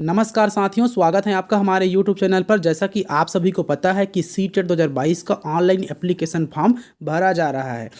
नमस्कार साथियों, स्वागत है आपका हमारे YouTube चैनल पर। जैसा कि आप सभी को पता है कि सीटेट 2022 का ऑनलाइन एप्लीकेशन फॉर्म भरा जा रहा है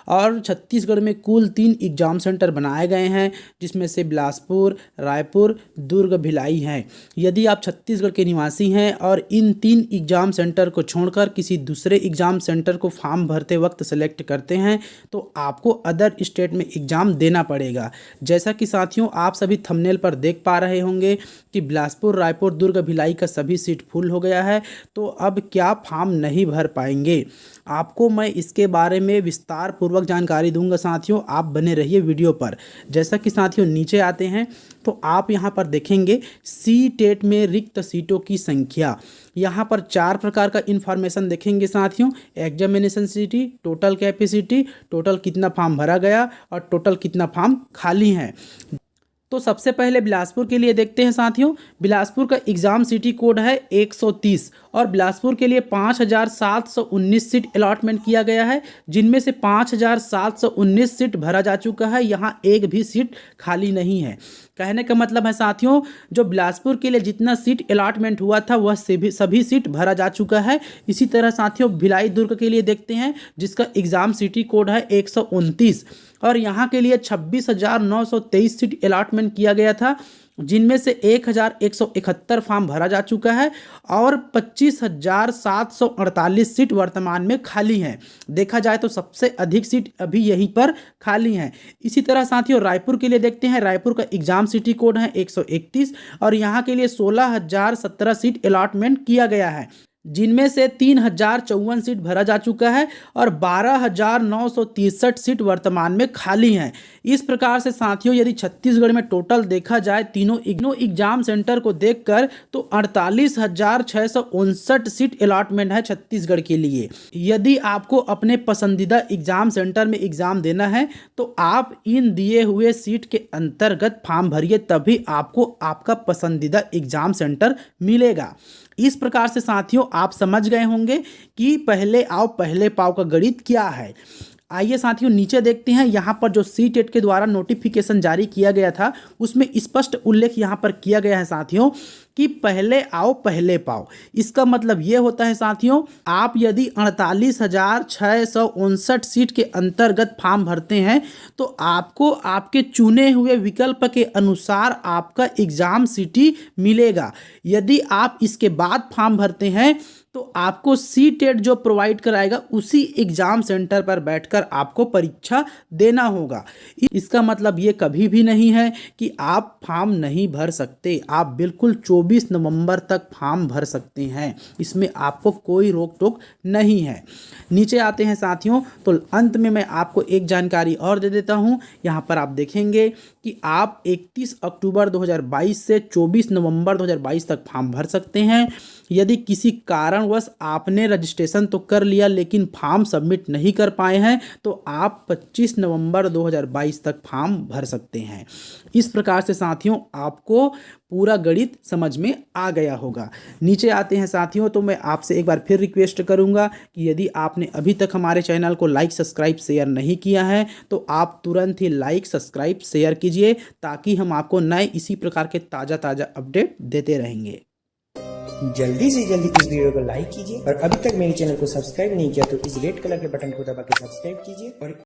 और छत्तीसगढ़ में कुल 3 एग्ज़ाम सेंटर बनाए गए हैं, जिसमें से बिलासपुर, रायपुर, दुर्ग, भिलाई हैं। यदि आप छत्तीसगढ़ के निवासी हैं और इन 3 एग्ज़ाम सेंटर को छोड़कर किसी दूसरे एग्ज़ाम सेंटर को फॉर्म भरते वक्त सेलेक्ट करते हैं तो आपको अदर स्टेट में एग्ज़ाम देना पड़ेगा। जैसा कि साथियों आप सभी थंबनेल पर देख पा रहे होंगे कि बिलासपुर, रायपुर, दुर्ग, भिलाई का सभी सीट फुल हो गया है, तो अब क्या फॉर्म नहीं भर पाएंगे? आपको मैं इसके बारे में विस्तार पूर्वक जानकारी दूंगा साथियों, आप बने रहिए वीडियो पर। जैसा कि साथियों नीचे आते हैं तो आप यहां पर देखेंगे सीटेट में रिक्त सीटों की संख्या। यहां पर 4 प्रकार का इन्फॉर्मेशन देखेंगे साथियों। Examination city, total capacity, total कितना फॉर्म भरा गया और टोटल कितना फॉर्म खाली है। तो सबसे पहले बिलासपुर के लिए देखते हैं साथियों। बिलासपुर का एग्ज़ाम सिटी कोड है 130 और बिलासपुर के लिए 5719 सीट अलॉटमेंट किया गया है, जिनमें से 5719 सीट भरा जा चुका है। यहाँ एक भी सीट खाली नहीं है। कहने का मतलब है साथियों, जो बिलासपुर के लिए जितना सीट अलॉटमेंट हुआ था वह सभी सीट भरा जा चुका है। इसी तरह साथियों भिलाई दुर्ग के लिए देखते हैं, जिसका एग्ज़ाम सिटी कोड है 129 और यहाँ के लिए 26,923 सीट अलॉटमेंट किया गया था, जिनमें से 1,171 फॉर्म भरा जा चुका है और 25,748 सीट वर्तमान में खाली हैं। देखा जाए तो सबसे अधिक सीट अभी यहीं पर खाली हैं। इसी तरह साथियों रायपुर के लिए देखते हैं। रायपुर का एग्ज़ाम सिटी कोड है 131 और यहाँ के लिए 16,017 सीट अलॉटमेंट किया गया है, जिनमें से 3,054 सीट भरा जा चुका है और 12,963 सीट वर्तमान में खाली हैं। इस प्रकार से साथियों यदि छत्तीसगढ़ में टोटल देखा जाए तीनों एग्जाम सेंटर को देखकर तो 48,659 सीट अलॉटमेंट है छत्तीसगढ़ के लिए। यदि आपको अपने पसंदीदा एग्जाम सेंटर में एग्जाम देना है तो आप इन दिए हुए सीट के अंतर्गत फॉर्म भरिए, तभी आपको आपका पसंदीदा एग्जाम सेंटर मिलेगा। इस प्रकार से साथियों आप समझ गए होंगे कि पहले आओ पहले पाओ का गणित क्या है। आइए साथियों नीचे देखते हैं। यहाँ पर जो सीटेट के द्वारा नोटिफिकेशन जारी किया गया था उसमें स्पष्ट उल्लेख यहाँ पर किया गया है साथियों कि पहले आओ पहले पाओ। इसका मतलब ये होता है साथियों, आप यदि 48,659 सीट के अंतर्गत फॉर्म भरते हैं तो आपको आपके चुने हुए विकल्प के अनुसार आपका एग्ज़ाम सिटी मिलेगा। यदि आप इसके बाद फॉर्म भरते हैं तो आपको सीटेट जो प्रोवाइड कराएगा उसी एग्ज़ाम सेंटर पर बैठकर आपको परीक्षा देना होगा। इसका मतलब ये कभी भी नहीं है कि आप फॉर्म नहीं भर सकते। आप बिल्कुल 24 नवंबर तक फॉर्म भर सकते हैं, इसमें आपको कोई रोक टोक नहीं है। नीचे आते हैं साथियों तो अंत में मैं आपको एक जानकारी और दे देता हूँ। यहाँ पर आप देखेंगे कि आप 31 अक्टूबर 2022 से 24 नवंबर 2022 तक फॉर्म भर सकते हैं। यदि किसी कारणवश आपने रजिस्ट्रेशन तो कर लिया लेकिन फॉर्म सबमिट नहीं कर पाए हैं तो आप 25 नवंबर 2022 तक फॉर्म भर सकते हैं। इस प्रकार से साथियों आपको पूरा गणित समझ में आ गया होगा। नीचे आते हैं साथियों तो मैं आपसे एक बार फिर रिक्वेस्ट करूंगा कि यदि आपने अभी तक हमारे चैनल को लाइक, सब्सक्राइब, शेयर नहीं किया है तो आप तुरंत ही लाइक, सब्सक्राइब, शेयर कीजिए, ताकि हम आपको नए इसी प्रकार के ताज़ा अपडेट देते रहेंगे। जल्दी से जल्दी इस वीडियो को लाइक कीजिए और अभी तक मेरे चैनल को सब्सक्राइब नहीं किया तो इस रेड कलर के बटन को दबा के सब्सक्राइब कीजिए और